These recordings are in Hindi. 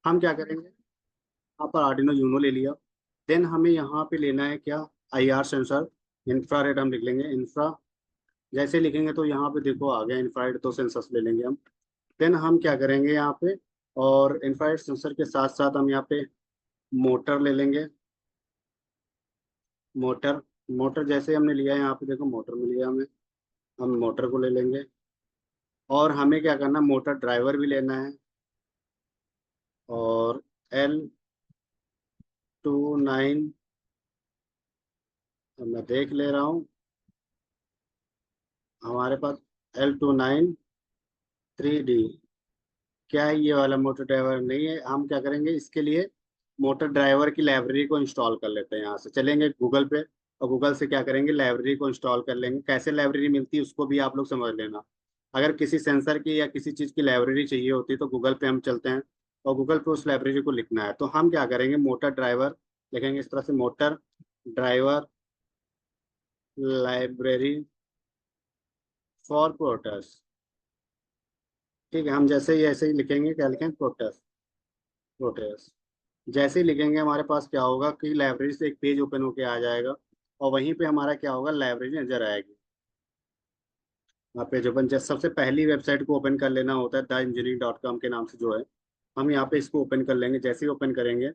हम क्या करेंगे, यहाँ पर आर्डिनो यूनो ले लिया। देन हमें यहाँ पे लेना है क्या, IR सेंसर। इंफ्रारेड हम लिख लेंगे, इंफ्रा। जैसे लिखेंगे तो यहाँ पे देखो आ गया इंफ्रारेड, तो सेंसर्स ले लेंगे हम। देन हम क्या करेंगे यहाँ पे, और इंफ्रारेड सेंसर के साथ साथ हम यहाँ पे मोटर ले लेंगे। मोटर, मोटर जैसे हमने लिया है यहाँ पे देखो, मोटर मिल गया हमें। हम मोटर को ले लेंगे। और हमें क्या करना, मोटर ड्राइवर भी लेना है। और L29, मैं देख ले रहा हूँ हमारे पास, L29 3D। क्या है ये वाला मोटर ड्राइवर नहीं है। हम क्या करेंगे इसके लिए, मोटर ड्राइवर की लाइब्रेरी को इंस्टॉल कर लेते हैं। यहाँ से चलेंगे गूगल पे, और गूगल से क्या करेंगे, लाइब्रेरी को इंस्टॉल कर लेंगे। कैसे लाइब्रेरी मिलती है उसको भी आप लोग समझ लेना। अगर किसी सेंसर की या किसी चीज़ की लाइब्रेरी चाहिए होती है तो गूगल पे हम चलते हैं, और गूगल पे उस लाइब्रेरी को लिखना है। तो हम क्या करेंगे, मोटर ड्राइवर लिखेंगे इस तरह से, मोटर ड्राइवर लाइब्रेरी फॉर प्रोटस। ठीक है, हम जैसे ही ऐसे ही लिखेंगे, क्या लिखेंगे, प्रोटस, प्रोटस। जैसे ही लिखेंगे हमारे पास क्या होगा कि लाइब्रेरी से एक पेज ओपन होके आ जाएगा, और वहीं पे हमारा क्या होगा, लाइब्रेरी नजर आएगी। वहाँ पेज ओपन, जैसे सबसे पहली वेबसाइट को ओपन कर लेना होता है, द इंजीनियरिंग.com के नाम से जो है। हम यहाँ पे इसको ओपन कर लेंगे। जैसे ही ओपन करेंगे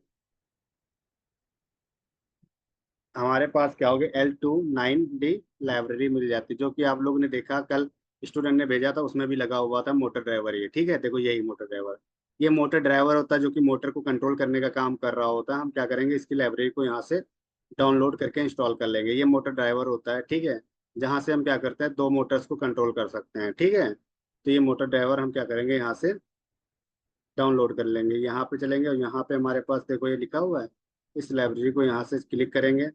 हमारे पास क्या होगा, L29D लाइब्रेरी मिल जाती है, जो कि आप लोगों ने देखा कल स्टूडेंट ने भेजा था, उसमें भी लगा हुआ था मोटर ड्राइवर। ये ठीक है, देखो यही मोटर ड्राइवर। ये मोटर ड्राइवर होता है जो कि मोटर को कंट्रोल करने का काम कर रहा होता है। हम क्या करेंगे, इसकी लाइब्रेरी को यहाँ से डाउनलोड करके इंस्टॉल कर लेंगे। ये मोटर ड्राइवर होता है, ठीक है, जहाँ से हम क्या करते हैं, दो मोटर्स को कंट्रोल कर सकते हैं। ठीक है, तो ये मोटर ड्राइवर हम क्या करेंगे, यहाँ से डाउनलोड कर लेंगे। यहाँ पे चलेंगे और यहाँ पे हमारे पास देखो ये लिखा हुआ है, इस लाइब्रेरी को यहाँ से क्लिक करेंगे।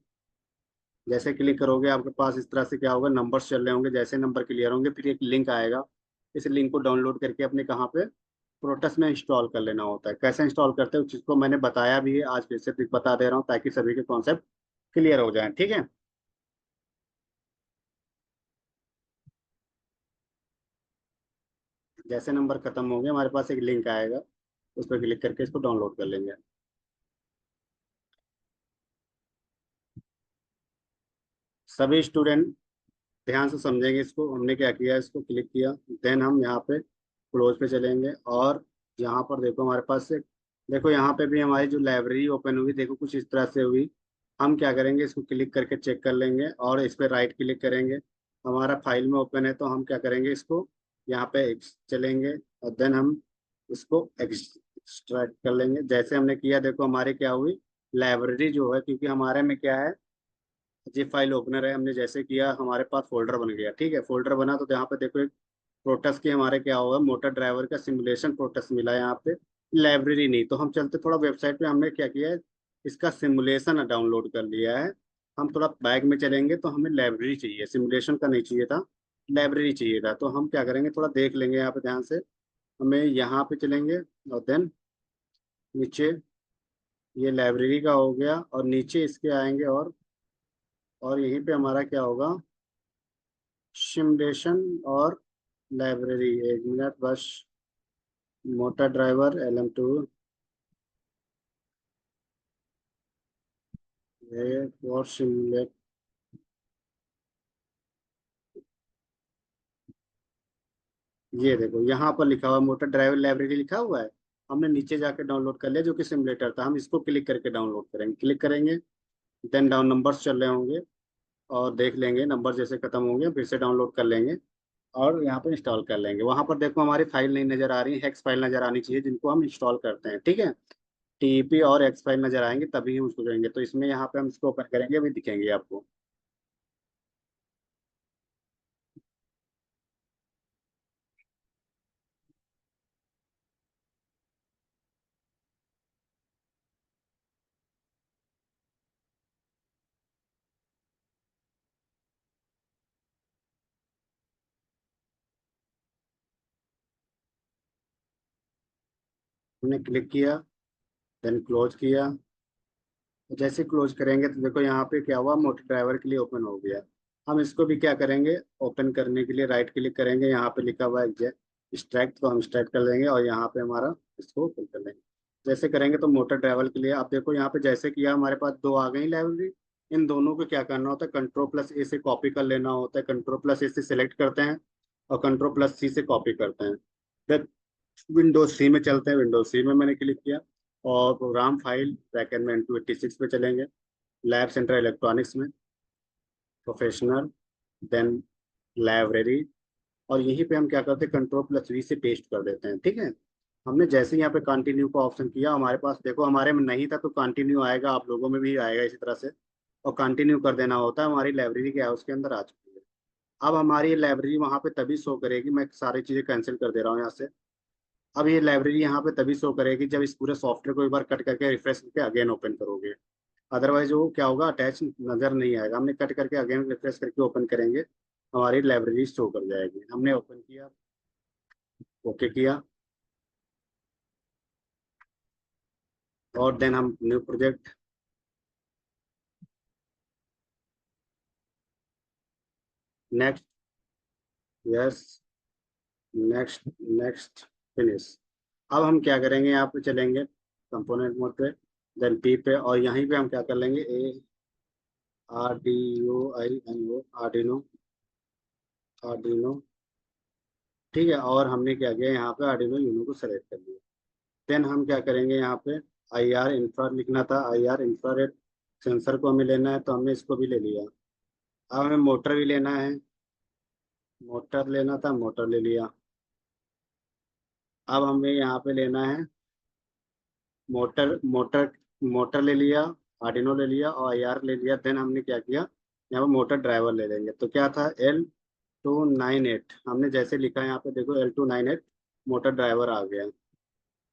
जैसे क्लिक करोगे आपके पास इस तरह से क्या होगा, नंबर्स चल रहे होंगे। जैसे नंबर क्लियर होंगे फिर एक लिंक आएगा। इस लिंक को डाउनलोड करके अपने कहाँ पे, प्रोटस में इंस्टॉल कर लेना होता है। कैसे इंस्टॉल करते हैं उस चीज़ को मैंने बताया भी है, आज फिर से बता दे रहा हूँ ताकि सभी के कॉन्सेप्ट क्लियर हो जाए। ठीक है, जैसे नंबर खत्म होंगे हमारे पास एक लिंक आएगा, उस पर क्लिक करके इसको डाउनलोड कर लेंगे। सभी स्टूडेंट ध्यान से समझेंगे इसको। हमने क्या किया, इसको क्लिक किया, देन हम यहाँ पे क्लोज पे चलेंगे। और यहाँ पर देखो हमारे पास से, देखो यहाँ पे भी हमारी जो लाइब्रेरी ओपन हुई, देखो कुछ इस तरह से हुई। हम क्या करेंगे, इसको क्लिक करके चेक कर लेंगे, और इस पे राइट क्लिक करेंगे। हमारा फाइल में ओपन है तो हम क्या करेंगे, इसको यहाँ पे चलेंगे, और देन हम इसको एक्सट्रैक्ट कर लेंगे। जैसे हमने किया, देखो हमारे क्या हुई, लाइब्रेरी जो है, क्योंकि हमारे में क्या है, जिप फाइल ओपनर है, हमने जैसे किया हमारे पास फोल्डर बन गया। ठीक है, फोल्डर बना तो यहाँ पे देखो एक प्रोटस की हमारे क्या होगा, मोटर ड्राइवर का सिमुलेशन प्रोटस मिला है यहाँ पे, लाइब्रेरी नहीं। तो हम चलते थोड़ा वेबसाइट पे, हमने क्या किया है, इसका सिमुलेशन डाउनलोड कर लिया है। हम थोड़ा बैक में चलेंगे तो हमें लाइब्रेरी चाहिए, सिमुलेशन का नहीं चाहिए था, लाइब्रेरी चाहिए था। तो हम क्या करेंगे, थोड़ा देख लेंगे यहाँ पे ध्यान से। हमें यहाँ पे चलेंगे, और देन नीचे ये लाइब्रेरी का हो गया, और नीचे इसके आएंगे, और यहीं पे हमारा क्या होगा, सिमुलेशन और लाइब्रेरी। एक मिनट बस, मोटर ड्राइवर LM2, और सिमुलेट। ये देखो यहाँ पर लिखा हुआ है मोटर ड्राइवर लाइब्रेरी लिखा हुआ है। हमने नीचे जाके डाउनलोड कर लिया, जो कि सिमुलेटर था। हम इसको क्लिक करके डाउनलोड करेंगे, क्लिक करेंगे, देन डाउन नंबर्स चल रहे होंगे, और देख लेंगे नंबर जैसे खत्म होंगे फिर से डाउनलोड कर लेंगे, और यहाँ पर इंस्टॉल कर लेंगे। वहां पर देखो हमारी फाइल नहीं नजर आ रही, हेक्स फाइल नजर आनी चाहिए जिनको हम इंस्टॉल करते हैं। ठीक है, TEP और एक्स फाइल नजर आएंगे तभी हम उसको करेंगे। तो इसमें यहाँ पे हम इसको ओपन करेंगे, अभी दिखेंगे आपको। हमने क्लिक किया, देन क्लोज किया। जैसे क्लोज करेंगे तो देखो यहाँ पे क्या हुआ, मोटर ड्राइवर के लिए ओपन हो गया। हम इसको भी क्या करेंगे, ओपन करने के लिए राइट क्लिक करेंगे, यहाँ पे लिखा हुआ है एक्सट्रैक्ट, तो हम एक्सट्रैक्ट कर लेंगे, और यहाँ पे हमारा इसको ओपन कर लेंगे। जैसे करेंगे तो मोटर ड्राइवर के लिए आप देखो यहाँ पे जैसे किया हमारे पास दो आ गई लाइब्रेरी। इन दोनों को क्या करना होता है, कंट्रोल प्लस ए से कॉपी कर लेना होता है, कंट्रोल प्लस ए से सिलेक्ट करते हैं और कंट्रोल प्लस सी से कॉपी करते हैं। फिर विंडोज सी में चलते हैं, विंडोज सी में मैंने क्लिक किया और प्रोग्राम फाइल बैकएंड में N286 पे चलेंगे, लैब सेंटर इलेक्ट्रॉनिक्स में प्रोफेशनल, देन लाइब्रेरी, और यहीं पे हम क्या करते हैं कंट्रोल प्लस वी से पेस्ट कर देते हैं। ठीक है, हमने जैसे ही यहाँ पे कंटिन्यू का ऑप्शन किया हमारे पास देखो हमारे में नहीं था तो कंटिन्यू आएगा, आप लोगों में भी आएगा इसी तरह से, और कंटिन्यू कर देना होता है। हमारी लाइब्रेरी क्या है उसके अंदर आ चुकी है। अब हमारी ये लाइब्रेरी वहाँ पे तभी शो करेगी, मैं सारी चीज़ें कैंसिल कर दे रहा हूँ यहाँ से। अब ये लाइब्रेरी यहाँ पे तभी शो करेगी जब इस पूरे सॉफ्टवेयर को एक बार कट करके रिफ्रेश करके अगेन ओपन करोगे। अदरवाइज वो क्या होगा, अटैच नजर नहीं आएगा। हमने कट करके अगेन रिफ्रेश करके ओपन करेंगे, हमारी लाइब्रेरी शो कर जाएगी। हमने ओपन किया, ओके किया, और देन हम new project, next, yes, next, next, finish. अब हम क्या करेंगे, यहाँ पे चलेंगे कंपोनेंट मोड पे, देन पी पे, और यहीं पे हम क्या कर लेंगे, ARDUINO, आर्डिनो, आर्डिनो। ठीक है, और हमने क्या किया यहाँ पे आर्डिनो यूनो को सेलेक्ट कर लिया। देन हम क्या करेंगे यहाँ पे, IR इंफ्रा लिखना था, IR इंफ्रारेड सेंसर को हमें लेना है तो हमने इसको भी ले लिया। अब हमें मोटर भी लेना है, मोटर लेना था, मोटर ले लिया। अब हमें यहाँ पे लेना है मोटर, मोटर, मोटर ले लिया, आर्डिनो ले लिया और IR ले लिया। देन हमने क्या किया, यहाँ पे मोटर ड्राइवर ले लेंगे। तो क्या था, L298, हमने जैसे लिखा है यहाँ पे देखो L298 मोटर ड्राइवर आ गया।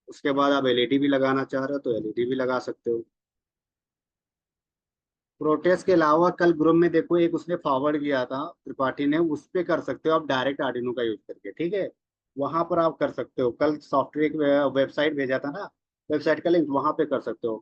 उसके बाद आप LED भी लगाना चाह रहे हो तो LED भी लगा सकते हो। प्रोटेस्ट के अलावा कल ग्रुप में देखो एक उसने फॉरवर्ड किया था त्रिपाठी ने, उस पे कर सकते हो आप डायरेक्ट आर्डिनो का यूज करके। ठीक है, वहां पर आप कर सकते हो। कल सॉफ्टवेयर वेबसाइट भेजा था ना, वेबसाइट का लिंक वहां पे कर सकते हो।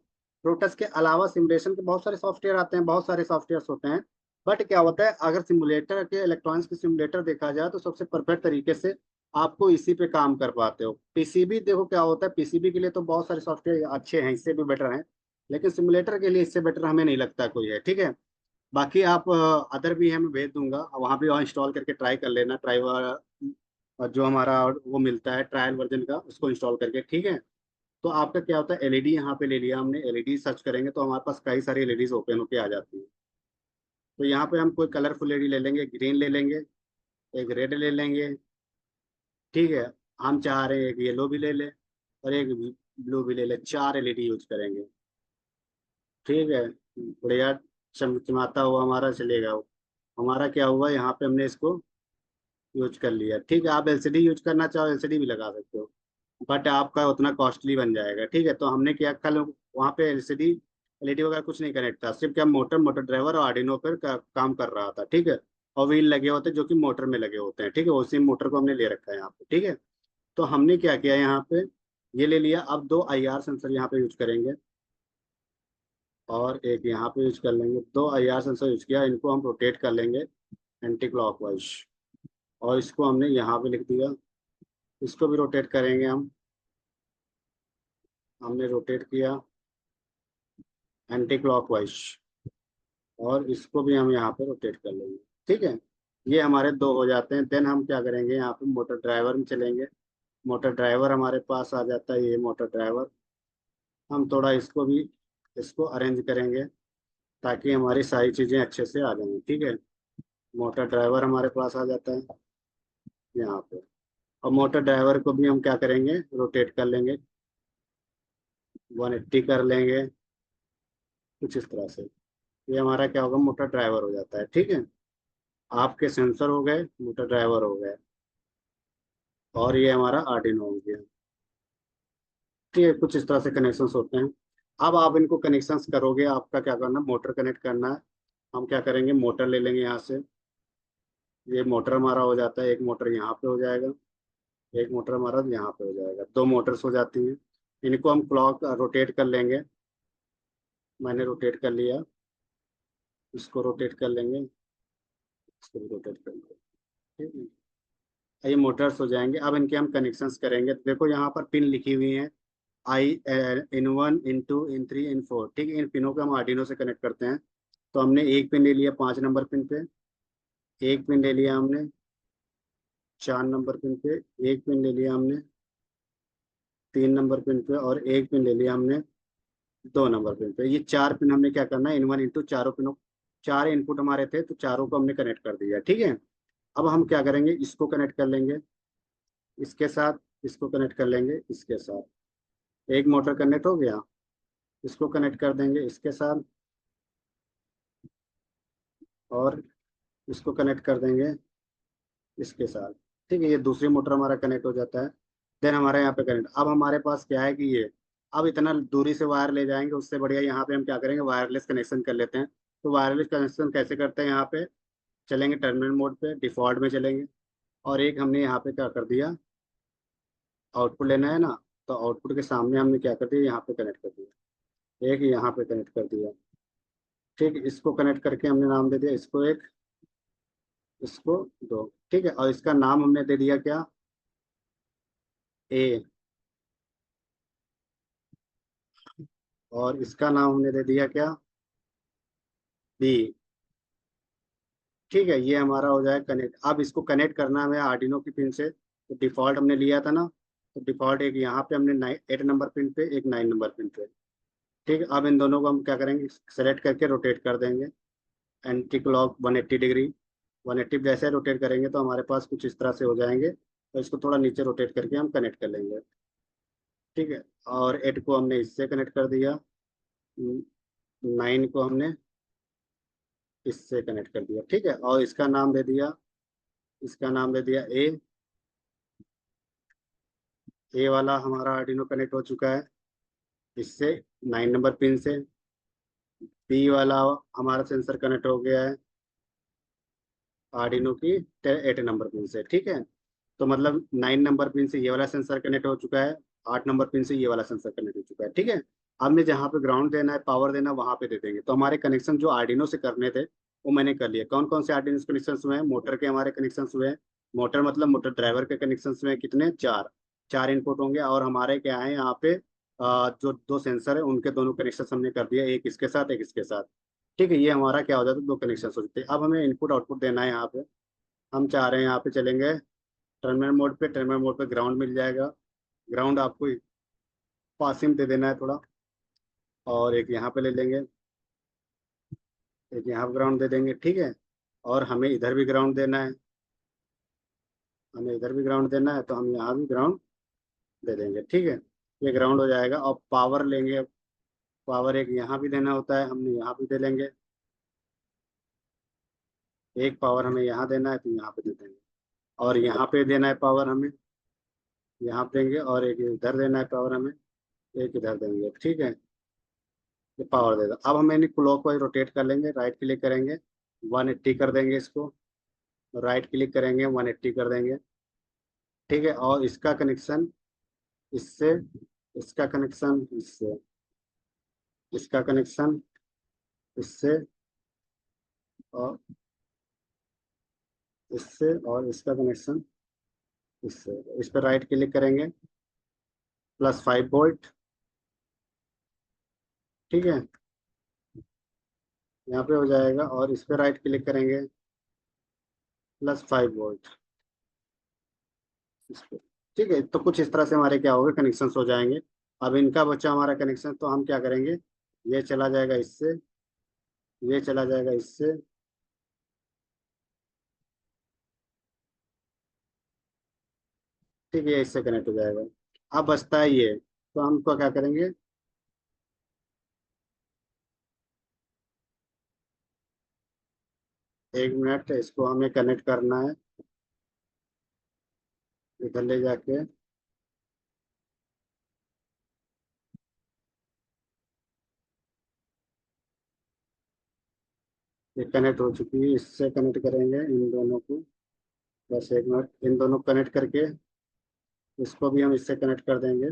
प्रोटेस्ट के अलावा सिमुलेशन के बहुत सारे सॉफ्टवेयर आते हैं, बहुत सारे सॉफ्टवेयर होते हैं। बट क्या होता है, अगर सिमुलेटर के इलेक्ट्रॉनिक्स के सिमुलेटर देखा जाए तो सबसे परफेक्ट तरीके से आपको इसी पे काम कर पाते हो। पीसीबी देखो क्या होता है, पीसीबी के लिए तो बहुत सारे सॉफ्टवेयर अच्छे हैं, इससे भी बेटर हैं, लेकिन सिमुलेटर के लिए इससे बेटर हमें नहीं लगता कोई है। ठीक है, बाकी आप अदर भी है मैं भेज दूंगा, वहाँ भी इंस्टॉल करके ट्राई कर लेना, जो हमारा वो मिलता है ट्रायल वर्जन का उसको इंस्टॉल करके। ठीक है, तो आपका क्या होता है, LED यहाँ पे ले लिया हमने, LED सर्च करेंगे तो हमारे पास कई सारी LEDs ओपन होके आ जाती है। तो यहाँ पे हम कोई कलरफुल LED ले लेंगे, ग्रीन ले लेंगे, एक रेड ले लेंगे। ठीक है, हम चाह रहे हैं एक येलो भी ले लें और एक ब्लू भी ले लें, 4 LED यूज करेंगे। ठीक है, बढ़िया चमचमाता हुआ हमारा चलेगा वो। हमारा क्या हुआ, यहाँ पे हमने इसको यूज कर लिया। ठीक है, आप LCD यूज करना चाहो LCD भी लगा सकते हो, बट आपका उतना कॉस्टली बन जाएगा। ठीक है, तो हमने क्या कल वहाँ पे LCD LED वगैरह कुछ नहीं कनेक्ट था, सिर्फ क्या मोटर, मोटर ड्राइवर और आर्डिनो पर काम कर रहा था। ठीक है, और व्हील लगे होते हैं जो कि मोटर में लगे होते हैं। ठीक है, उसी मोटर को हमने ले रखा है यहाँ पे। ठीक है, तो हमने क्या किया यहाँ पे, ये ले लिया। अब 2 IR सेंसर यहाँ पे यूज करेंगे और एक यहाँ पे यूज कर लेंगे। 2 IR सेंसर यूज किया, इनको हम रोटेट कर लेंगे एंटी क्लॉकवाइज, और इसको हमने यहाँ पे लिख दिया। इसको भी रोटेट करेंगे हम, हमने रोटेट किया एंटी क्लॉकवाइज, और इसको भी हम यहाँ पे रोटेट कर लेंगे। ठीक है, ये हमारे 2 हो जाते हैं। देन हम क्या करेंगे, यहाँ पे मोटर ड्राइवर में चलेंगे। मोटर ड्राइवर हमारे पास आ जाता है, ये मोटर ड्राइवर। हम थोड़ा इसको भी, इसको अरेंज करेंगे ताकि हमारी सारी चीज़ें अच्छे से आ जाएंगी। ठीक है, मोटर ड्राइवर हमारे पास आ जाता है यहाँ पे, और मोटर ड्राइवर को भी हम क्या करेंगे, रोटेट कर लेंगे, 180 कर लेंगे कुछ इस तरह से। ये हमारा क्या होगा, मोटर ड्राइवर हो जाता है। ठीक है, आपके सेंसर हो गए, मोटर ड्राइवर हो गए, और ये हमारा आर्डिनो हो गया। ठीक है, कुछ इस तरह से कनेक्शंस होते हैं। अब आप इनको कनेक्शंस करोगे, आपका क्या करना, मोटर कनेक्ट करना है। हम क्या करेंगे, मोटर ले लेंगे यहाँ से, ये मोटर हमारा हो जाता है, एक मोटर यहाँ पे हो जाएगा, एक मोटर हमारा यहाँ पे हो जाएगा, 2 मोटर्स हो जाती हैं। इनको हम क्लॉक रोटेट कर लेंगे, मैंने रोटेट कर लिया, इसको रोटेट कर लेंगे, इसको भी रोटेट कर लेंगे। ठीक है, ये मोटर्स हो जाएंगे। अब इनके हम कनेक्शंस करेंगे। देखो यहाँ पर पिन लिखी हुई हैं, I in one, in two, in three, in four, ठीक है। इन पिनों को हम आर्डिनो से कनेक्ट करते हैं। तो हमने एक पिन ले लिया 5 नंबर पिन पे, एक पिन ले लिया हमने 4 नंबर पिन पे, एक पिन ले लिया हमने 3 नंबर पिन पे, और एक पिन ले लिया हमने 2 नंबर पिन पे। ये 4 पिन हमने क्या करना है, इन वन इंटू चारों पिनों, 4 इनपुट हमारे थे तो चारों को हमने कनेक्ट कर दिया, ठीक है। अब हम क्या करेंगे, इसको कनेक्ट कर लेंगे इसके साथ, इसको कनेक्ट कर लेंगे इसके साथ, एक मोटर कनेक्ट हो गया। इसको कनेक्ट कर देंगे इसके साथ, और इसको कनेक्ट कर देंगे इसके साथ, ठीक है। ये दूसरी मोटर हमारा कनेक्ट हो जाता है। देन हमारे यहाँ पे कनेक्ट, अब हमारे पास क्या है कि ये, अब इतना दूरी से वायर ले जाएंगे, उससे बढ़िया यहाँ पे हम क्या करेंगे, वायरलेस कनेक्शन कर लेते हैं। तो वायरलेस कनेक्शन कैसे करते हैं, यहाँ पे चलेंगे टर्मिनल मोड पे, डिफॉल्ट में चलेंगे, और एक हमने यहाँ पे क्या कर दिया, आउटपुट लेना है ना, तो आउटपुट के सामने हमने क्या कर दिया, यहाँ पे कनेक्ट कर दिया, एक यहाँ पे कनेक्ट कर दिया, ठीक है। इसको कनेक्ट करके हमने नाम दे दिया इसको एक, इसको दो, ठीक है। और इसका नाम हमने दे दिया क्या, ए, और इसका नाम हमने दे दिया क्या, बी, ठीक है। ये हमारा हो जाए कनेक्ट। अब इसको कनेक्ट करना है आर्डिनो की पिन से, तो डिफॉल्ट हमने लिया था ना, तो डिफॉल्ट एक यहाँ पे हमने 8 नंबर पिन पे, एक 9 नंबर पिन पे, ठीक है। अब इन दोनों को हम क्या करेंगे, सेलेक्ट करके रोटेट कर देंगे, एंटी क्लॉक 180 डिग्री। 180 जैसे रोटेट करेंगे तो हमारे पास कुछ इस तरह से हो जाएंगे, तो इसको थोड़ा नीचे रोटेट करके हम कनेक्ट कर लेंगे, ठीक है। और 8 को हमने इससे कनेक्ट कर दिया, 9 को हमने इससे कनेक्ट कर दिया, ठीक है। और इसका नाम दे दिया, इसका नाम दे दिया ए वाला हमारा आर्डिनो कनेक्ट हो चुका है इससे, 9 नंबर पिन से। बी वाला हमारा सेंसर कनेक्ट हो गया है आर्डिनो की 8 नंबर पिन से, ठीक है। तो मतलब 9 नंबर पिन से ये वाला सेंसर कनेक्ट हो चुका है, 8 नंबर पिन से ये वाला सेंसर कनेक्ट हो चुका है, ठीक है। हमने जहाँ पे ग्राउंड देना है, पावर देना है, वहां पे दे देंगे। तो हमारे कनेक्शन जो आर्डिनो से करने थे वो मैंने कर लिए। कौन कौन से आर्डिनो कनेक्शन हुए हैं, मोटर के हमारे कनेक्शन हुए हैं, मोटर मतलब मोटर ड्राइवर के कनेक्शन हुए हैं कितने, चार, चार इनपुट होंगे। और हमारे क्या है यहाँ पे, जो दो सेंसर है उनके दोनों कनेक्शन हमने कर दिया, एक इसके साथ एक इसके साथ, ठीक है। ये हमारा क्या हो जाता है, दो कनेक्शन हो जाते हैं। अब हमें इनपुट आउटपुट देना है यहाँ पे, हम चाह रहे हैं यहाँ पे चलेंगे टर्मिनल मोड पे, टर्मिनल मोड पे ग्राउंड मिल जाएगा, ग्राउंड आपको पासिंग दे देना है थोड़ा, और एक यहाँ पे ले लेंगे, एक यहाँ पे ग्राउंड दे देंगे, ठीक है। और हमें इधर भी ग्राउंड देना है, हमें इधर भी ग्राउंड देना है, तो हम यहाँ भी ग्राउंड दे देंगे, ठीक है। ये ग्राउंड हो जाएगा। और पावर लेंगे, पावर एक यहाँ भी देना होता है, हमने यहाँ भी दे लेंगे, एक पावर हमें यहाँ देना है तो यहाँ पे दे देंगे, और यहाँ पे देना है पावर हमें, यहाँ पे देंगे, और एक इधर देना है पावर हमें, एक इधर देंगे, ठीक है। ये पावर दे दो। अब हम इन्हें क्लॉक वाइज रोटेट कर लेंगे, राइट क्लिक करेंगे 180 कर देंगे इसको, राइट क्लिक करेंगे 180 कर देंगे, ठीक है। और इसका कनेक्शन इससे, इसका कनेक्शन इससे, इसका कनेक्शन इससे, और इससे, और इसका कनेक्शन इससे। इस पर राइट क्लिक करेंगे, +5 वोल्ट, ठीक है, यहाँ पे हो जाएगा। और इस पर राइट क्लिक करेंगे, +5 वोल्ट इस पे, ठीक है। तो कुछ इस तरह से हमारे क्या होगा, कनेक्शन हो जाएंगे। अब इनका बच्चा हमारा कनेक्शन, तो हम क्या करेंगे, ये चला जाएगा इससे, ये चला जाएगा इससे, ठीक है, ये इससे कनेक्ट हो जाएगा। अब बचता है ये, तो हमको क्या करेंगे, 1 मिनट, इसको हमें कनेक्ट करना है इधर ले जाके। ये कनेक्ट हो चुकी है, इससे कनेक्ट करेंगे इन दोनों को, बस 1 मिनट, इन दोनों को कनेक्ट करके इसको भी हम इससे कनेक्ट कर देंगे।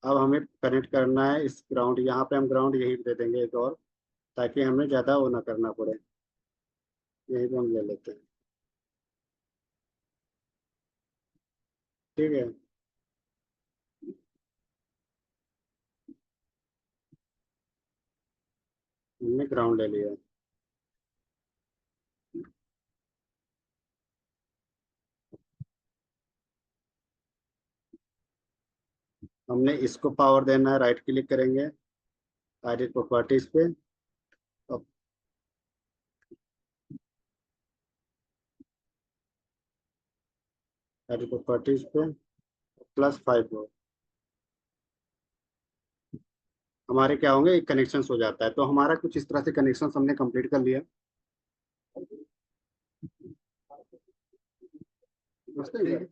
अब हमें कनेक्ट करना है इस ग्राउंड, यहाँ पे हम ग्राउंड यहीं पे दे देंगे एक और, ताकि हमें ज़्यादा वो ना करना पड़े, यहीं पे हम ले लेते हैं, ठीक है। हमने ग्राउंड ले लिया। हमने इसको पावर देना है, राइट क्लिक करेंगे एडिट प्रॉपर्टीज पे। और एडिट प्रॉपर्टीज पे +5 हो, हमारे क्या होंगे, एक कनेक्शन हो जाता है। तो हमारा कुछ इस तरह से कनेक्शन हमने कंप्लीट कर लिया। समझते हैं?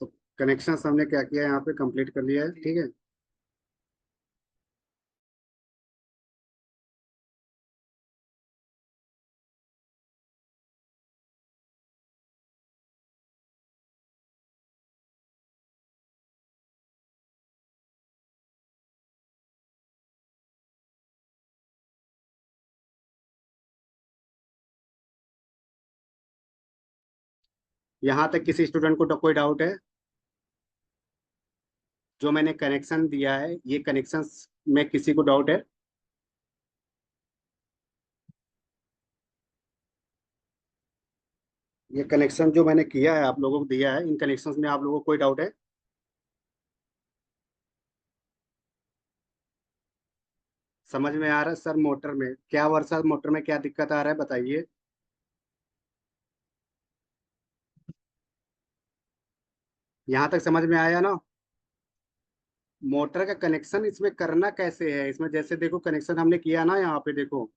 तो कनेक्शन हमने क्या किया, यहाँ पे कंप्लीट कर लिया है, ठीक है। यहाँ तक किसी स्टूडेंट को तो कोई डाउट है? जो मैंने कनेक्शन दिया है, ये कनेक्शन में किसी को डाउट है? ये कनेक्शन जो मैंने किया है, आप लोगों को दिया है, इन कनेक्शंस में आप लोगों को कोई डाउट है? समझ में आ रहा है सर? मोटर में क्या वर्षा, मोटर में क्या दिक्कत आ रहा है बताइए। यहाँ तक समझ में आया ना? मोटर का कनेक्शन इसमें करना कैसे है, इसमें जैसे देखो कनेक्शन हमने किया ना, यहाँ पे देखो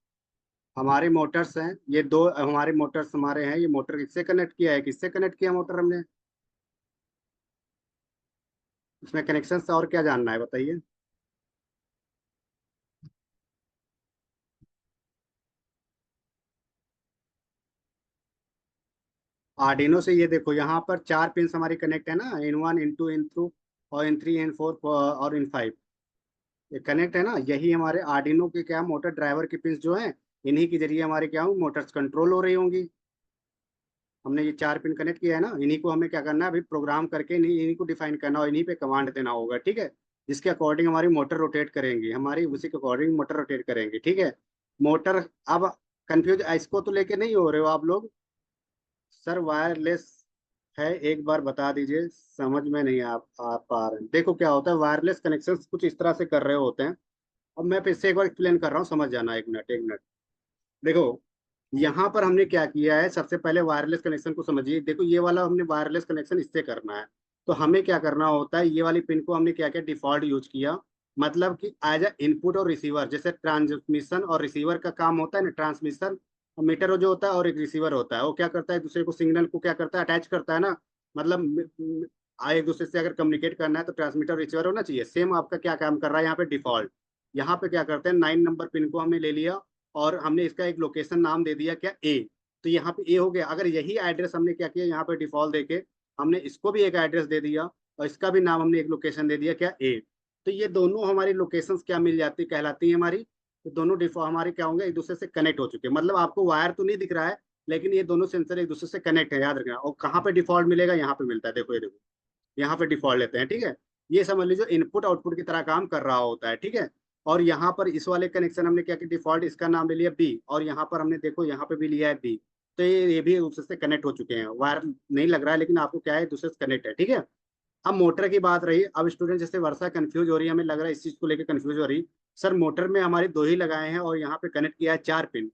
हमारे मोटर्स हैं, ये दो हमारे मोटर्स हमारे हैं। ये मोटर किससे कनेक्ट किया है, किससे कनेक्ट किया मोटर हमने? इसमें कनेक्शन से और क्या जानना है बताइए। आर्डिनो से ये देखो, यहाँ पर 4 पिन हमारी कनेक्ट है ना, N1 N2 N2 और N3 N4 और N5। ये कनेक्ट है ना, यही हमारे आर्डिनो के क्या मोटर ड्राइवर की पिन जो हैं, इन्हीं के जरिए हमारे क्या हो मोटर्स कंट्रोल हो रही होंगी। हमने ये 4 पिन कनेक्ट किया है ना, इन्हीं को हमें क्या करना है अभी, प्रोग्राम करके इन्हीं इन्हीं को डिफाइन करना और इन्हीं पे कमांड देना होगा, ठीक है। जिसके अकॉर्डिंग हमारी मोटर रोटेट करेंगी, हमारी उसी के अकॉर्डिंग मोटर रोटेट करेंगी, ठीक है। मोटर, अब कंफ्यूज इसको तो लेके नहीं हो रहे हो आप लोग? सर वायरलेस है, एक बार बता दीजिए, समझ में नहीं आ पा रहे हैं। देखो क्या होता है, वायरलेस कनेक्शन कुछ इस तरह से कर रहे होते हैं। अब मैं फिर से एक बार एक्सप्लेन कर रहा हूँ, समझ जाना, एक मिनट एक मिनट। देखो यहाँ पर हमने क्या किया है, सबसे पहले वायरलेस कनेक्शन को समझिए। देखो ये वाला हमने वायरलेस कनेक्शन इससे करना है, तो हमें क्या करना होता है, ये वाली पिन को हमने क्या किया, डिफॉल्ट यूज किया। मतलब कि एज ए इनपुट और रिसीवर, जैसे ट्रांसमिशन और रिसीवर का काम होता है ना, ट्रांसमिशन मीटर जो होता है और एक रिसीवर होता है, वो क्या करता है, एक दूसरे को सिग्नल को क्या करता है, अटैच करता है ना। मतलब एक दूसरे से अगर कम्युनिकेट करना है तो ट्रांसमीटर और रिसीवर होना चाहिए। सेम आपका क्या काम कर रहा है यहाँ पे, डिफॉल्ट। यहाँ पे क्या करते हैं, 9 नंबर पिन को हमने ले लिया और हमने इसका एक लोकेशन नाम दे दिया क्या, ए। तो यहाँ पे ए हो गया। अगर यही एड्रेस हमने क्या किया, यहाँ पे डिफॉल्ट देके हमने इसको भी एक एड्रेस दे दिया और इसका भी नाम हमने एक लोकेशन दे दिया क्या, ए। तो ये दोनों हमारी लोकेशंस क्या मिल जाती कहलाती है हमारी। तो दोनों डिफॉल्ट हमारे क्या होंगे, एक दूसरे से कनेक्ट हो चुके हैं। मतलब आपको वायर तो नहीं दिख रहा है, लेकिन ये दोनों सेंसर एक दूसरे से कनेक्ट है, याद रखना। और कहाँ पे डिफॉल्ट मिलेगा, यहाँ पे मिलता है, देखो ये देखो, यहाँ पे डिफॉल्ट लेते हैं, ठीक है। ये समझ लीजिए इनपुट आउटपुट की तरह काम कर रहा होता है, ठीक है। और यहाँ पर इस वाले कनेक्शन हमने क्या किया, डिफॉल्ट इसका नाम ले लिया बी, और यहाँ पर हमने देखो यहाँ पे भी लिया है बी। तो ये भी एक दूसरे से कनेक्ट हो चुके हैं, वायर नहीं लग रहा है लेकिन आपको क्या है, एक दूसरे से कनेक्ट है, ठीक है। अब मोटर की बात रही, अब स्टूडेंट जैसे वर्षा कंफ्यूज हो रही है, हमें लग रहा है इस चीज को लेकर कंफ्यूज हो रही। सर मोटर में हमारी दो ही लगाए हैं और यहाँ पे कनेक्ट किया है 4 पिन,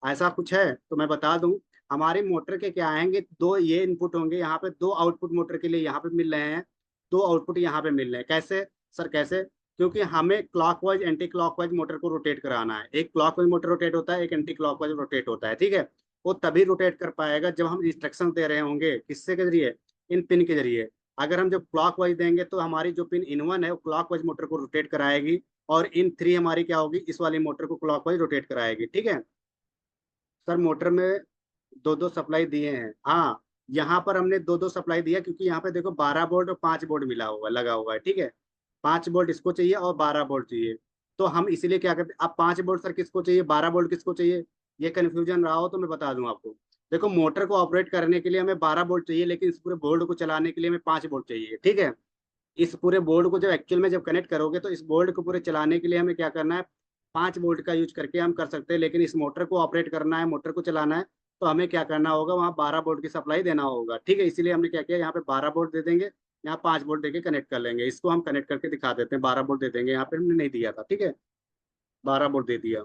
ऐसा कुछ है? तो मैं बता दूं, हमारी मोटर के क्या आएंगे, दो ये इनपुट होंगे, यहाँ पे दो आउटपुट मोटर के लिए यहाँ पे मिल रहे हैं, दो आउटपुट यहाँ पे मिल रहे हैं। कैसे सर, कैसे? क्योंकि हमें क्लॉकवाइज एंटी क्लॉकवाइज मोटर को रोटेट कराना है। एक क्लॉकवाइज मोटर रोटेट होता है, एक एंटी क्लॉकवाइज रोटेट होता है, ठीक है। वो तभी रोटेट कर पाएगा जब हम इंस्ट्रक्शन दे रहे होंगे, किससे के जरिए, इन पिन के जरिए। अगर हम जब क्लॉक वाइज देंगे तो हमारी जो पिन इन 1 है वो क्लॉक वाइज मोटर को रोटेट कराएगी, और इन 3 हमारी क्या होगी, इस वाली मोटर को क्लॉक वाइज रोटेट कराएगी, ठीक है। सर मोटर में दो दो सप्लाई दिए हैं, हाँ। यहाँ पर हमने दो दो सप्लाई दिया क्योंकि यहाँ पे देखो 12 वोल्ट और 5 वोल्ट मिला हुआ लगा हुआ है, ठीक है। 5 वोल्ट इसको चाहिए और 12 वोल्ट चाहिए। तो हम इसीलिए क्या करते हैं, अब 5 वोल्ट सर किसको चाहिए, 12 वोल्ट किसको चाहिए, ये कन्फ्यूजन रहा हो तो मैं बता दूं आपको। देखो मोटर को ऑपरेट करने के लिए हमें 12 वोल्ट चाहिए, लेकिन इस पूरे बोर्ड को चलाने के लिए हमें 5 वोल्ट चाहिए, ठीक है। इस पूरे बोर्ड को जब एक्चुअल में जब कनेक्ट करोगे तो इस बोर्ड को पूरे चलाने के लिए हमें क्या करना है, 5 वोल्ट का यूज करके हम कर सकते हैं, लेकिन इस मोटर को ऑपरेट करना है, मोटर को चलाना है, तो हमें क्या करना होगा, वहाँ 12 वोल्ट की सप्लाई देना होगा। ठीक है, इसीलिए हमने क्या किया, यहाँ पे 12 वोल्ट दे देंगे, यहाँ 5 वोल्ट देके कनेक्ट कर लेंगे। इसको हम कनेक्ट करके दिखा देते हैं, 12 वोल्ट दे देंगे, यहाँ पे हमने नहीं दिया था। ठीक है, 12 वोल्ट दे दिया।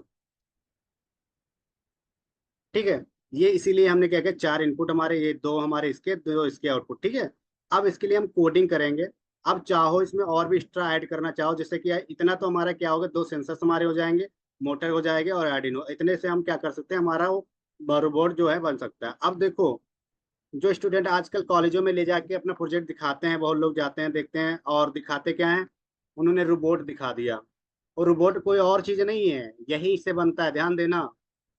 ठीक है, ये इसीलिए हमने क्या किया, 4 इनपुट हमारे, ये 2 हमारे इसके, 2 इसके आउटपुट। ठीक है, अब इसके लिए हम कोडिंग करेंगे। अब चाहो इसमें और भी एक्स्ट्रा ऐड करना चाहो, जैसे कि इतना तो हमारा क्या होगा, 2 सेंसर्स हमारे हो जाएंगे, मोटर हो जाएगी और आर्डिनो, इतने से हम क्या कर सकते हैं, हमारा वो बोर्ड जो है बन सकता है। अब देखो, जो स्टूडेंट आजकल कॉलेजों में ले जाके अपना प्रोजेक्ट दिखाते हैं, बहुत लोग जाते हैं देखते हैं और दिखाते क्या है, उन्होंने रोबोट दिखा दिया। और रोबोट कोई और चीज नहीं है, यही से बनता है, ध्यान देना।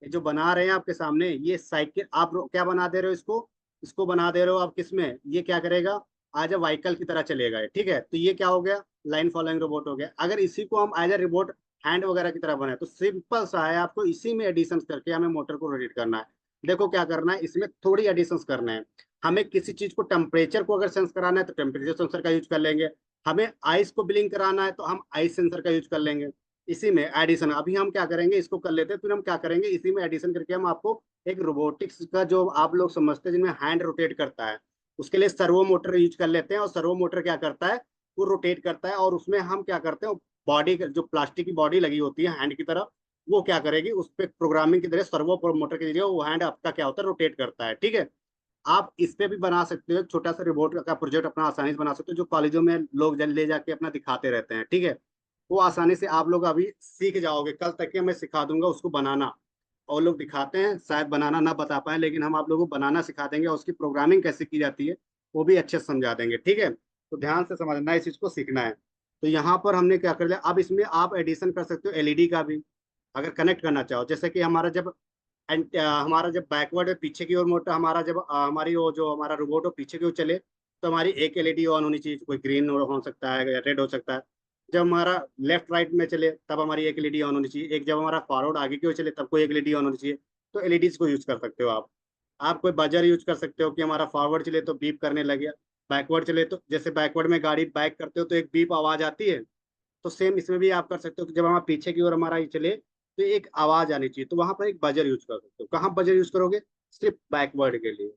ये जो बना रहे हैं आपके सामने, ये साइकिल, आप क्या बना दे रहे हो इसको, इसको बना दे रहे हो आप किसमें, ये क्या करेगा, आज व्हीकल की तरह चलेगा ये। ठीक है, तो ये क्या हो गया, लाइन फॉलोइंग रोबोट हो गया। अगर इसी को हम एज ए रोबोट हैंड वगैरह की तरह बनाए, तो सिंपल सा है, आपको इसी में एडिशन करके हमें मोटर को रोटेट करना है। देखो क्या करना है, इसमें थोड़ी एडिशन करना है। हमें किसी चीज को, टेम्परेचर को अगर सेंस कराना है तो टेम्परेचर सेंसर का यूज कर लेंगे। हमें आइस को ब्लिंक कराना है तो हम आइस सेंसर का यूज कर लेंगे। इसी में एडिशन, अभी हम क्या करेंगे, इसको कर लेते हैं, फिर हम क्या करेंगे, इसी में एडिशन करके हम आपको एक रोबोटिक्स का, जो आप लोग समझते हैं जिनमें हैंड रोटेट करता है, उसके लिए सर्वो मोटर यूज कर लेते हैं। और सर्वो मोटर क्या करता है, वो रोटेट करता है, और उसमें हम क्या करते हैं, बॉडी, जो प्लास्टिक की बॉडी लगी होती है हैंड की तरह, वो क्या करेगी, उस पर प्रोग्रामिंग की तरह सर्वो मोटर के जरिए वो हैंड आपका क्या होता है, रोटेट करता है। ठीक है, आप इस पे भी बना सकते हो, छोटा सा रोबोट का प्रोजेक्ट अपना आसानी से बना सकते हो, जो कॉलेजों में लोग ले जाके अपना दिखाते रहते हैं। ठीक है, वो आसानी से आप लोग अभी सीख जाओगे, कल तक के मैं सिखा दूंगा उसको बनाना। और लोग दिखाते हैं, शायद बनाना ना बता पाए, लेकिन हम आप लोगों को बनाना सिखा देंगे, और उसकी प्रोग्रामिंग कैसे की जाती है वो भी अच्छे से समझा देंगे। ठीक है, तो ध्यान से समझना है, इस चीज को सीखना है। तो यहाँ पर हमने क्या कर लिया, अब इसमें आप एडिशन कर सकते हो एलईडी का भी, अगर कनेक्ट करना चाहो। जैसे कि हमारा जब हमारा जब बैकवर्ड पीछे की ओर मोटर, हमारा जब हमारी वो जो हमारा रोबोट हो पीछे की ओर चले, तो हमारी एक एलईडी ऑन होनी चाहिए, कोई ग्रीन हो सकता है या रेड हो सकता है। जब हमारा लेफ्ट राइट में चले तब हमारी एक एलईडी ऑन होनी चाहिए, एक जब हमारा फॉरवर्ड आगे की ओर चले तब कोई एक एलईडी ऑन होनी चाहिए। तो एलईडीज को यूज कर सकते हो आप कोई बजर यूज कर सकते हो कि हमारा फॉरवर्ड चले तो बीप करने लगे, बैकवर्ड चले तो, जैसे बैकवर्ड में गाड़ी बैक करते हो तो एक बीप आवाज आती है, तो सेम इसमें भी आप कर सकते हो कि जब हमारे पीछे की ओर हमारा ये चले तो एक आवाज आनी चाहिए, तो वहां पर एक बजर यूज कर सकते हो। कहाँ बजर यूज करोगे, सिर्फ बैकवर्ड के लिए,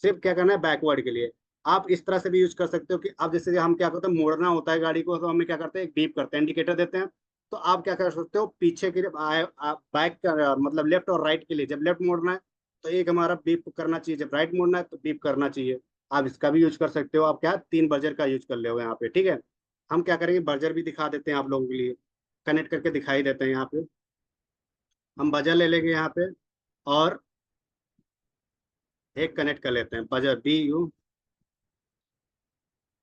सिर्फ क्या करना है, बैकवर्ड के लिए। आप इस तरह से भी यूज कर सकते हो कि अब जैसे हम क्या करते हैं, मोड़ना होता है गाड़ी को, तो हमें क्या करते हैं, एक बीप करते हैं, इंडिकेटर देते हैं। तो आप क्या कर सकते हो, पीछे के लिए बैक का मतलब लेफ्ट और राइट के लिए, जब लेफ्ट मोड़ना है तो एक हमारा बीप करना चाहिए, जब राइट मोड़ना है तो बीप करना चाहिए। आप इसका भी यूज कर सकते हो, आप क्या 3 बजर का यूज कर ले यहाँ पे। ठीक है, हम क्या करेंगे, बजर भी दिखा देते हैं आप लोगों के लिए, कनेक्ट करके दिखाई देते हैं यहाँ पे। हम बजर ले लेंगे यहाँ पे, और एक कनेक्ट कर लेते हैं बजर, BU।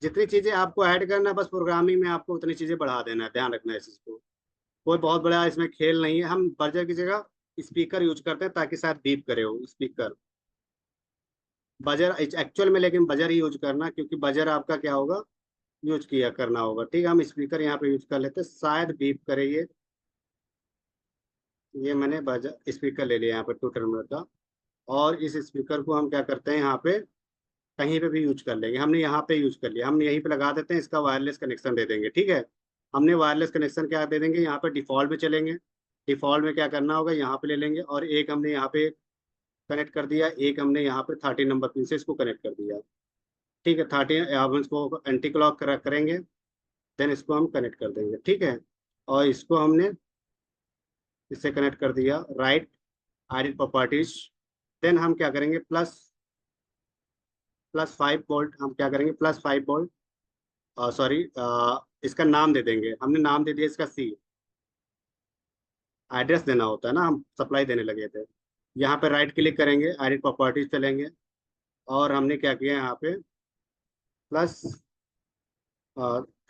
जितनी चीजें आपको ऐड करना है, बस प्रोग्रामिंग में आपको उतनी चीजें बढ़ा देना है, ध्यान रखना है इस चीज को। कोई बहुत बड़ा इसमें खेल नहीं है। हम बजर की जगह स्पीकर यूज करते हैं, ताकि शायद बीप करे हो स्पीकर, बजर एक्चुअल में, लेकिन बजर ही यूज करना, क्योंकि बजर आपका क्या होगा, यूज किया करना होगा। ठीक है, हम स्पीकर यहाँ पे यूज कर लेते हैं, शायद बीप करे ये मैंने बजर स्पीकर ले लिया यहाँ पे 2 टर्मिनल का। और इस स्पीकर को हम क्या करते हैं, यहाँ पे कहीं पे भी यूज कर लेंगे। हमने यहाँ पे यूज कर लिया, हमने यहीं पे लगा देते हैं, इसका वायरलेस कनेक्शन दे देंगे। ठीक है, हमने वायरलेस कनेक्शन क्या दे देंगे, यहाँ पे डिफॉल्ट में चलेंगे। डिफॉल्ट में क्या करना होगा, यहाँ पे ले लेंगे, और एक हमने यहाँ पे कनेक्ट कर दिया, एक हमने यहाँ पे 13 नंबर पिन से इसको कनेक्ट कर दिया। ठीक है, 13 अब इसको एंटी क्लॉक करेंगे, देन इसको हम कनेक्ट कर देंगे। ठीक है, और इसको हमने इससे कनेक्ट कर दिया, राइट एडिट प्रॉपर्टीज। देन हम क्या करेंगे, +5 वोल्ट, हम क्या करेंगे, +5 वोल्ट, सॉरी, इसका नाम दे देंगे, हमने नाम दे दिया इसका C। एड्रेस देना होता है ना, हम सप्लाई देने लगे थे। यहाँ पे राइट क्लिक करेंगे, एडिट प्रॉपर्टीज चलेंगे, और हमने क्या किया यहाँ पे प्लस,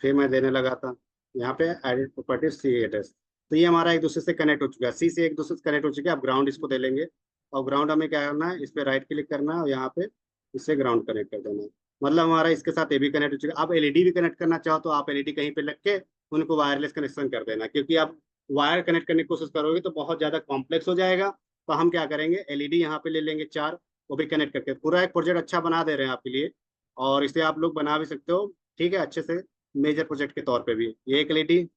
फिर मैं देने लगा था यहाँ पे एडिट प्रॉपर्टीज C एड्रेस। तो ये हमारा एक दूसरे से कनेक्ट हो चुका है, C से एक दूसरे से कनेक्ट हो चुका है। अब ग्राउंड इसको दे लेंगे, और ग्राउंड हमें क्या करना है, इस पे राइट क्लिक करना है, और यहाँ पे इससे ग्राउंड कनेक्ट कर देना है। मतलब हमारा इसके साथ ये भी कनेक्ट हो चुका है। आप एलईडी भी कनेक्ट करना चाहो तो आप एलईडी कहीं पे लग के उनको वायरलेस कनेक्शन कर देना, क्योंकि आप वायर कनेक्ट करने की कोशिश करोगे तो बहुत ज्यादा कॉम्प्लेक्स हो जाएगा। तो हम क्या करेंगे, एलईडी यहाँ पे ले लेंगे 4, वो भी कनेक्ट करके पूरा एक प्रोजेक्ट अच्छा बना दे रहे हैं आपके लिए। और इसे आप लोग बना भी सकते हो, ठीक है, अच्छे से, मेजर प्रोजेक्ट के तौर पे भी। ये एक एलईडी,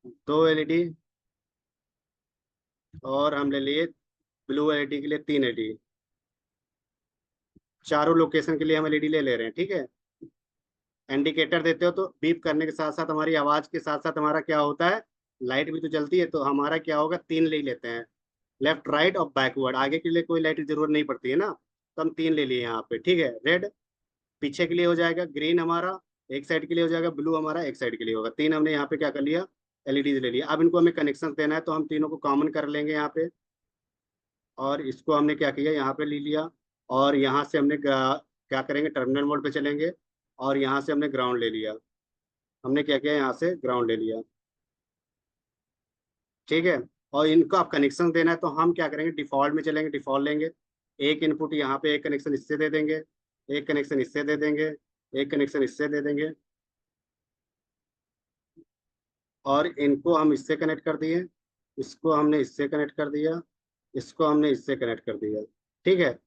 दो एलईडी, और हम ले लिए ब्लू एलईडी के लिए 3 एलईडी। चारों लोकेशन के लिए हम एलईडी ले ले रहे हैं, ठीक है। इंडिकेटर देते हो तो बीप करने के साथ साथ हमारी आवाज के साथ साथ हमारा क्या होता है, लाइट भी तो जलती है। तो हमारा क्या होगा, 3 ले लेते हैं, लेफ्ट राइट और बैकवर्ड। आगे के लिए कोई लाइट की जरूरत नहीं पड़ती है ना, तो हम 3 ले लिए यहाँ पे, ठीक है। रेड पीछे के लिए हो जाएगा, ग्रीन हमारा एक साइड के लिए हो जाएगा, ब्लू हमारा एक साइड के लिए होगा। 3 हमने यहाँ पे क्या कर लिया, एलईडी ले लिया। अब इनको हमें कनेक्शन देना है, तो हम तीनों को कॉमन कर लेंगे यहाँ पे। और इसको हमने क्या किया, यहाँ पे ले लिया। और यहाँ से हमने क्या करेंगे, टर्मिनल मोड पे चलेंगे। और यहाँ से हमने ग्राउंड ले लिया। हमने क्या किया, यहाँ से ग्राउंड ले लिया, ठीक है। और इनको आप कनेक्शन देना है, तो हम क्या करेंगे, डिफॉल्ट में चलेंगे, डिफॉल्ट लेंगे। एक इनपुट यहाँ पे, एक कनेक्शन इससे दे देंगे, एक कनेक्शन इससे दे देंगे, एक कनेक्शन इससे दे देंगे। और इनको हम इससे कनेक्ट कर दिए, इसको हमने इससे कनेक्ट कर दिया, इसको हमने इससे कनेक्ट कर दिया, ठीक है।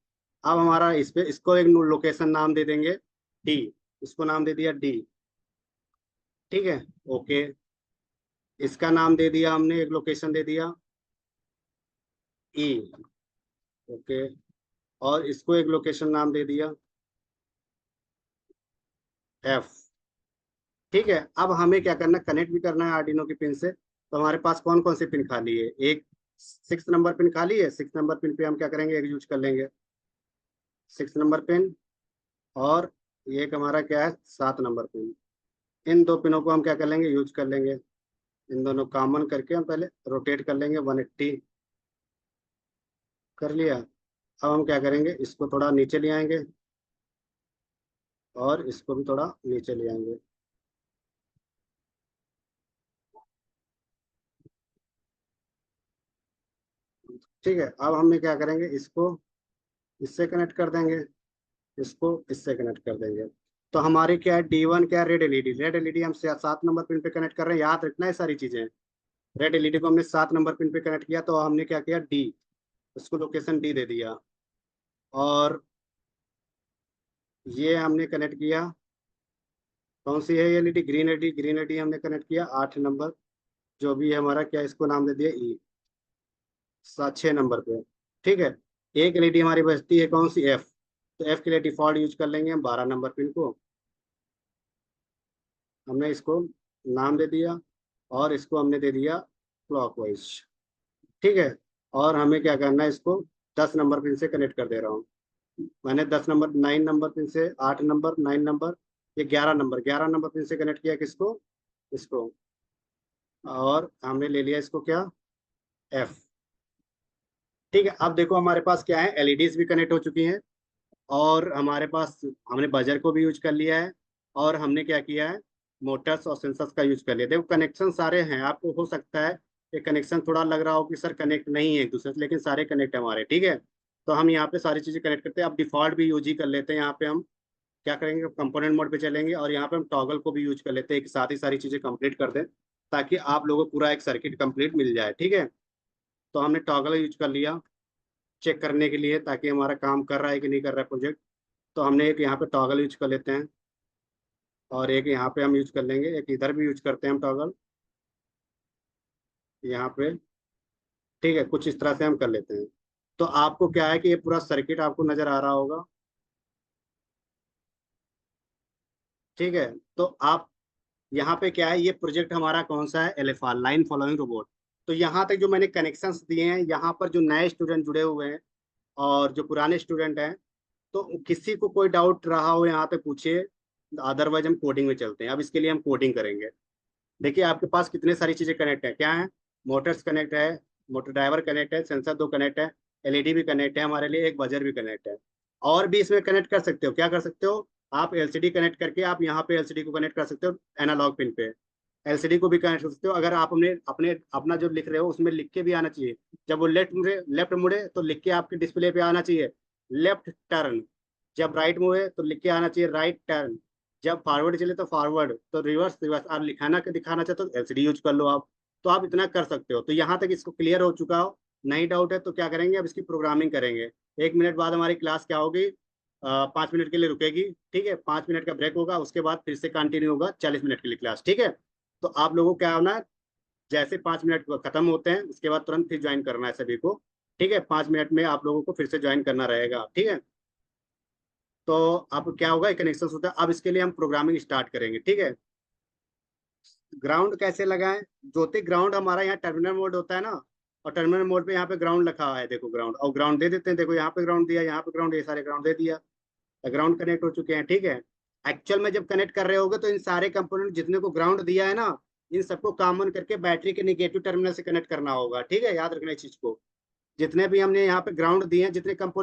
अब हमारा इस पे, इसको एक लोकेशन नाम दे देंगे डी, इसको नाम दे दिया डी, ठीक है। ओके, इसका नाम दे दिया हमने, एक लोकेशन दे दिया ई, ओके। और इसको एक लोकेशन नाम दे दिया एफ, ठीक है। अब हमें क्या करना, कनेक्ट भी करना है आर्डिनो की पिन से। तो हमारे पास कौन कौन सी पिन खाली है, एक 6 नंबर पिन खाली है। 6 नंबर पिन पे हम क्या करेंगे, एक यूज कर लेंगे 6 नंबर पिन। और ये एक हमारा क्या है, 7 नंबर पिन। इन दो पिनों को हम क्या कर लेंगे, यूज कर लेंगे। इन दोनों कॉमन करके हम पहले रोटेट कर लेंगे 180, कर लिया। अब हम क्या करेंगे, इसको थोड़ा नीचे ले आएंगे, और इसको भी थोड़ा नीचे ले आएंगे, ठीक है। अब हमें क्या करेंगे, इसको इससे कनेक्ट कर देंगे, इसको इससे कनेक्ट कर देंगे। तो हमारी क्या है, D1 क्या है, रेड एलईडी। रेड एलईडी हम 7 नंबर पिन पे कनेक्ट कर रहे हैं, याद रखना है सारी चीजें। रेड एलईडी को हमने 7 नंबर पिन पे कनेक्ट किया, तो हमने क्या किया, डी, उसको लोकेशन डी दे दिया। और ये हमने कनेक्ट किया, कौन सी है LED, green LED. Green LED हमने कनेक्ट किया 8 नंबर, जो भी है हमारा क्या, इसको नाम दे दिया ई, 6 नंबर पे, ठीक है। एक एलईडी हमारी बचती है, कौन सी, एफ। तो एफ के लिए डिफॉल्ट यूज कर लेंगे हम 12 नंबर पिन को, हमने इसको नाम दे दिया। और इसको हमने दे दिया क्लॉकवाइज, ठीक है। और हमें क्या करना है, इसको 10 नंबर पिन से कनेक्ट कर दे रहा हूँ। मैंने 10 नंबर, 9 नंबर पिन से, 8 नंबर, 9 नंबर, ये 11 नंबर, 11 नंबर पिन से कनेक्ट किया, किसको, इसको। और हमने ले लिया इसको क्या, एफ, ठीक है। अब देखो हमारे पास क्या है, एलईडीज भी कनेक्ट हो चुकी हैं। और हमारे पास, हमने बजर को भी यूज कर लिया है। और हमने क्या किया है, मोटर्स और सेंसर्स का यूज कर लिया। देखो कनेक्शन सारे हैं, आपको हो सकता है कि कनेक्शन थोड़ा लग रहा हो कि सर कनेक्ट नहीं है एक दूसरे से, लेकिन सारे कनेक्ट है हमारे, ठीक है। तो हम यहाँ पे सारी चीजें कनेक्ट करते हैं। अब डिफॉल्ट भी यूज ही कर लेते हैं। यहाँ पे हम क्या करेंगे, कंपोनेंट मोड पे चलेंगे, और यहाँ पे हम टॉगल को भी यूज कर लेते हैं, एक साथ ही सारी चीजें कंप्लीट कर दें, ताकि आप लोगों को पूरा एक सर्किट कंप्लीट मिल जाए, ठीक है। तो हमने टॉगल यूज कर लिया चेक करने के लिए, ताकि हमारा काम कर रहा है कि नहीं कर रहा है प्रोजेक्ट। तो हमने एक यहाँ पे टॉगल यूज कर लेते हैं, और एक यहाँ पे हम यूज कर लेंगे, एक इधर भी यूज करते हैं हम टॉगल, यहाँ पे, ठीक है। कुछ इस तरह से हम कर लेते हैं। तो आपको क्या है कि ये पूरा सर्किट आपको नजर आ रहा होगा, ठीक है। तो आप यहाँ पे क्या है, ये प्रोजेक्ट हमारा कौन सा है, LFR, लाइन फॉलोइंग रोबोट। तो यहाँ तक जो मैंने कनेक्शंस दिए हैं, यहाँ पर जो नए स्टूडेंट जुड़े हुए हैं और जो पुराने स्टूडेंट हैं, तो किसी को कोई डाउट रहा हो यहाँ पे पूछिए, अदरवाइज हम कोडिंग में चलते हैं। अब इसके लिए हम कोडिंग करेंगे। देखिए आपके पास कितने सारी चीजें कनेक्ट है, क्या है, मोटर्स कनेक्ट है, मोटर ड्राइवर कनेक्ट है, सेंसर 2 कनेक्ट है, एलईडी भी कनेक्ट है हमारे लिए, एक बजर भी कनेक्ट है। और भी इसमें कनेक्ट कर सकते हो, क्या कर सकते हो, आप एलसीडी कनेक्ट करके आप यहाँ पे एलसीडी को कनेक्ट कर सकते हो एनालॉग पिन पे। एलसीडी को भी कनेक्ट कर सकते हो, अगर आप अपने अपने अपना जो लिख रहे हो उसमें लिख के भी आना चाहिए। जब वो लेफ्ट मुड़े तो लिख के आपके डिस्प्ले पे आना चाहिए लेफ्ट टर्न। जब राइट मुड़े तो लिख के आना चाहिए राइट टर्न। जब फॉरवर्ड चले तो फॉरवर्ड, तो रिवर्स रिवर्स। आप लिखाना के दिखाना चाहते हो तो एलसीडी यूज कर लो आप। तो आप इतना कर सकते हो। तो यहाँ तक इसको क्लियर हो चुका हो, नहीं डाउट है तो क्या करेंगे, अब इसकी प्रोग्रामिंग करेंगे। 1 मिनट बाद हमारी क्लास क्या होगी, 5 मिनट के लिए रुकेगी, ठीक है। 5 मिनट का ब्रेक होगा, उसके बाद फिर से कंटिन्यू होगा 40 मिनट के लिए क्लास, ठीक है। तो आप लोगों को क्या होना है, जैसे 5 मिनट खत्म होते हैं उसके बाद तुरंत फिर ज्वाइन करना है सभी को। ठीक है, 5 मिनट में आप लोगों को फिर से ज्वाइन करना रहेगा। ठीक है, तो अब क्या होगा, कनेक्शन होता है। अब इसके लिए हम प्रोग्रामिंग स्टार्ट करेंगे। ठीक है, ग्राउंड कैसे लगाएं। ज्योति, ग्राउंड हमारा यहाँ टर्मिनल मोड होता है ना, और टर्मिनल मोड पे यहाँ पे ग्राउंड लिखा हुआ है, देखो ग्राउंड, और ग्राउंड दे देते हैं। देखो यहाँ पे ग्राउंड दिया, यहाँ पे ग्राउंड, ये सारे ग्राउंड दे दिया, ग्राउंड कनेक्ट हो चुके हैं। ठीक है, एक्चुअल में जब कनेक्ट कर रहे होगे तो इन सारे कंपोनेंट जितने को ग्राउंड दिया है ना, इन सबको कॉमन करके बैटरी के निगेटिव टर्मिनल से कनेक्ट करना होगा। ठीक है, याद रखना इस चीज को। जितने भी हमने यहाँ पे ग्राउंड दिए हैं, जितने कंपोनेंट